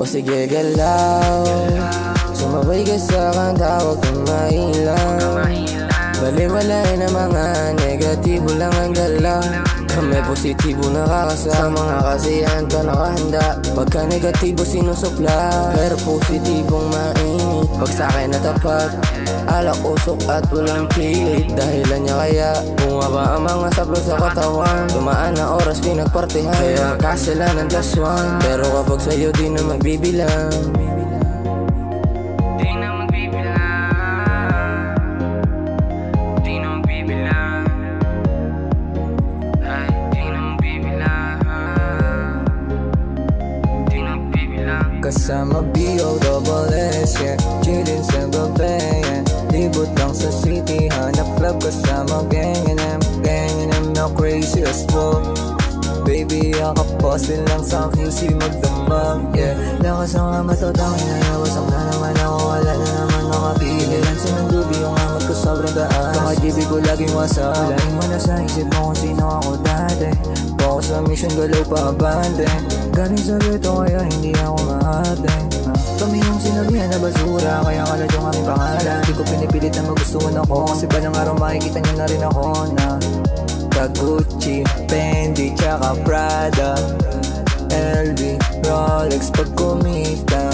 O sige galaw, sumabay ka sa kanta, huwag kang mailang. Baliwalay na mga negatibo lang ang dala. Kami positibo nakakasama, mga kasiyahan ka nakahanda. Pagka negatibo sinusupla, pero positibong mainit. Pag sa'kin natapat, alak usok at walang pilit. Dahilan niya kaya bumaba ang mga sablot sa katawan. Dumaan na oras pinagpartihan, kaya kasalanan daswan. Pero kapag sa'yo di na magbibilang, di na magbibilang, di na magbibilang, ay di na magbibilang, di na magbibilang. Kasama B.O.S. yeah, chillin' sa gabi, yeah. Libot lang sa city, hanap club kasama gang and na crazy as fuck. Baby, akaposin lang sa QC magdamag, yeah. Lakas ang amat o tangin na yawasak na naman ako, wala na naman makapili. Lang sinundubi yung amat ko sobrang taas, kaka-GB ko laging wasak. Laging mo na sa isip mo kung sino ako dati. Focus sa mission, galaw pa abante. Galing sa beto kaya hindi ako maate. Kami yung sinabihan na basura, kaya kalat yung aming pangalan. Di ko pinipilit na magustuhan ako, kasi balang araw makikita niyo na rin ako na Gucci, Fendi, tsaka Prada, LV, Rolex pag kumita.